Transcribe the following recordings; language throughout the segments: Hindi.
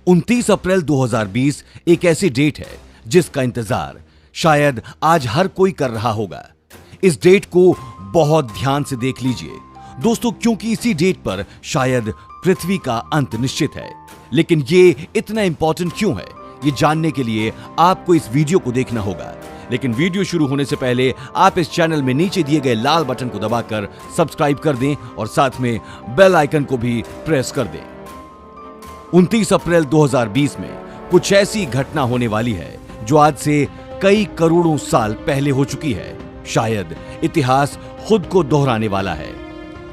29 अप्रैल 2020 एक ऐसी डेट है जिसका इंतजार शायद आज हर कोई कर रहा होगा। इस डेट को बहुत ध्यान से देख लीजिए दोस्तों, क्योंकि इसी डेट पर शायद पृथ्वी का अंत निश्चित है। लेकिन ये इतना इंपॉर्टेंट क्यों है, ये जानने के लिए आपको इस वीडियो को देखना होगा। लेकिन वीडियो शुरू होने से पहले आप इस चैनल में नीचे दिए गए लाल बटन को दबाकर सब्सक्राइब कर दें और साथ में बेल आइकन को भी प्रेस कर दें। 29 अप्रैल 2020 में कुछ ऐसी घटना होने वाली है जो आज से कई करोड़ों साल पहले हो चुकी है। शायद इतिहास खुद को दोहराने वाला है।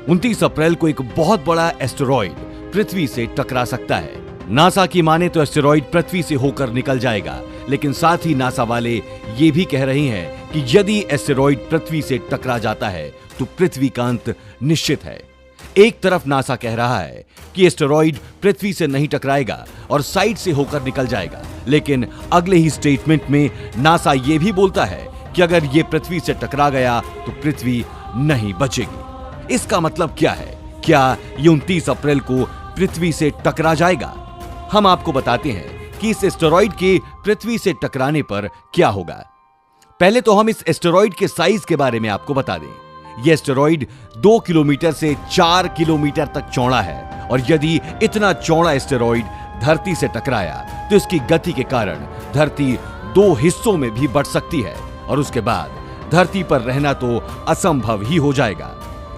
29 अप्रैल को एक बहुत बड़ा एस्टेरॉइड पृथ्वी से टकरा सकता है। नासा की माने तो एस्टेरॉइड पृथ्वी से होकर निकल जाएगा, लेकिन साथ ही नासा वाले ये भी कह रहे हैं कि यदि एस्टेरॉइड पृथ्वी से टकरा जाता है तो पृथ्वी का अंत निश्चित है। एक तरफ नासा कह रहा है कि एस्टेरॉइड पृथ्वी से नहीं टकराएगा और साइड से होकर निकल जाएगा, लेकिन अगले ही स्टेटमेंट में नासा यह भी बोलता है कि अगर यह पृथ्वी से टकरा गया तो पृथ्वी नहीं बचेगी। इसका मतलब क्या है? क्या ये 29 अप्रैल को पृथ्वी से टकरा जाएगा? हम आपको बताते हैं कि इस एस्टेरॉइड के पृथ्वी से टकराने पर क्या होगा। पहले तो हम इस एस्टेरॉइड के साइज के बारे में आपको बता दें। यह एस्टेरॉइड 2 किलोमीटर से 4 किलोमीटर तक चौड़ा है और यदि इतना चौड़ा एस्टेरॉइड धरती से टकराया तो इसकी गति के कारण धरती 2 हिस्सों में भी बंट सकती है और उसके बाद धरती पर रहना तो असंभव ही हो जाएगा,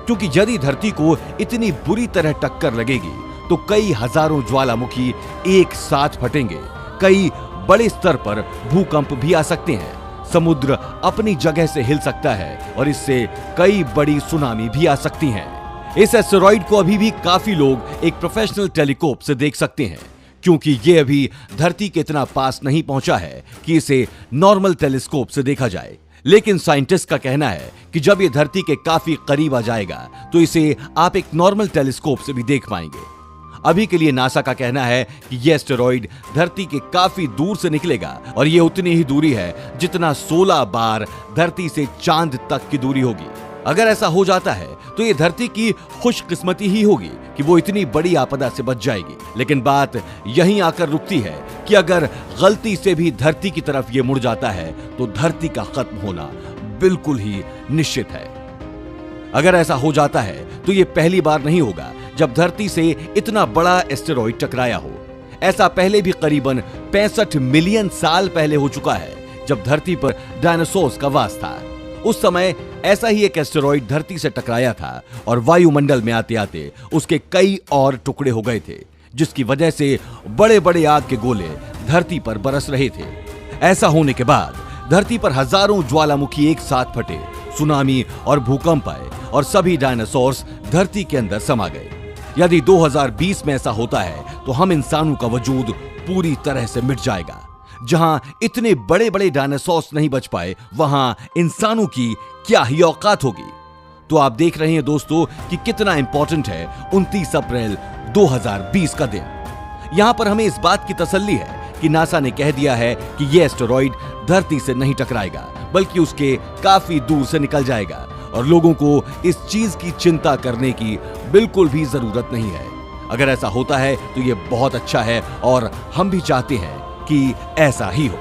क्योंकि यदि धरती को इतनी बुरी तरह टक्कर लगेगी तो कई हजारों ज्वालामुखी एक साथ फटेंगे। कई बड़े स्तर पर भूकंप भी आ सकते हैं। समुद्र अपनी जगह से हिल सकता है और इससे कई बड़ी सुनामी भी आ सकती हैं। इस एस्टेरॉइड को अभी भी काफी लोग एक प्रोफेशनल टेलीस्कोप से देख सकते हैं, क्योंकि ये अभी धरती के इतना पास नहीं पहुंचा है कि इसे नॉर्मल टेलीस्कोप से देखा जाए। लेकिन साइंटिस्ट का कहना है कि जब ये धरती के काफी करीब आ जाएगा तो इसे आप एक नॉर्मल टेलीस्कोप से भी देख पाएंगे। अभी के लिए नासा का कहना है कि यह एस्टेरॉइड धरती के काफी दूर से निकलेगा और यह उतनी ही दूरी है जितना 16 बार धरती से चांद तक की दूरी होगी। अगर ऐसा हो जाता है तो यह धरती की खुशकिस्मती ही होगी कि वो इतनी बड़ी आपदा से बच जाएगी। लेकिन बात यहीं आकर रुकती है कि अगर गलती से भी धरती की तरफ यह मुड़ जाता है तो धरती का खत्म होना बिल्कुल ही निश्चित है। अगर ऐसा हो जाता है तो यह पहली बार नहीं होगा जब धरती से इतना बड़ा एस्टेरॉइड टकराया हो। ऐसा पहले भी करीबन 65 मिलियन साल पहले हो चुका है, जब धरती पर डायनासोर्स का वास था। उस समय ऐसा ही एक एस्टेरॉइड धरती से टकराया था और वायुमंडल में आते आते उसके कई और टुकड़े हो गए थे, जिसकी वजह से बड़े बड़े आग के गोले धरती पर बरस रहे थे। ऐसा होने के बाद धरती पर हजारों ज्वालामुखी एक साथ फटे, सुनामी और भूकंप आए और सभी डायनासोर्स धरती के अंदर समा गए। यदि 2020 में ऐसा होता है तो हम इंसानों का वजूद पूरी तरह से मिट जाएगा। जहां इतने बड़े बड़े डायनासोर्स नहीं बच पाए, वहां इंसानों की क्या ही औकात होगी। तो आप देख रहे हैं दोस्तों कि कितना इंपॉर्टेंट है 29 अप्रैल 2020 का दिन। यहां पर हमें इस बात की तसल्ली है कि नासा ने कह दिया है कि यह एस्टेरॉइड धरती से नहीं टकराएगा, बल्कि उसके काफी दूर से निकल जाएगा और लोगों को इस चीज की चिंता करने की बिल्कुल भी जरूरत नहीं है। अगर ऐसा होता है तो यह बहुत अच्छा है और हम भी चाहते हैं कि ऐसा ही हो।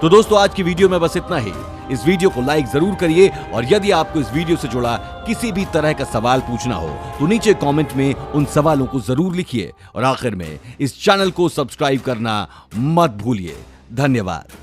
तो दोस्तों, आज की वीडियो में बस इतना ही। इस वीडियो को लाइक जरूर करिए और यदि आपको इस वीडियो से जुड़ा किसी भी तरह का सवाल पूछना हो तो नीचे कमेंट में उन सवालों को जरूर लिखिए और आखिर में इस चैनल को सब्सक्राइब करना मत भूलिए। धन्यवाद।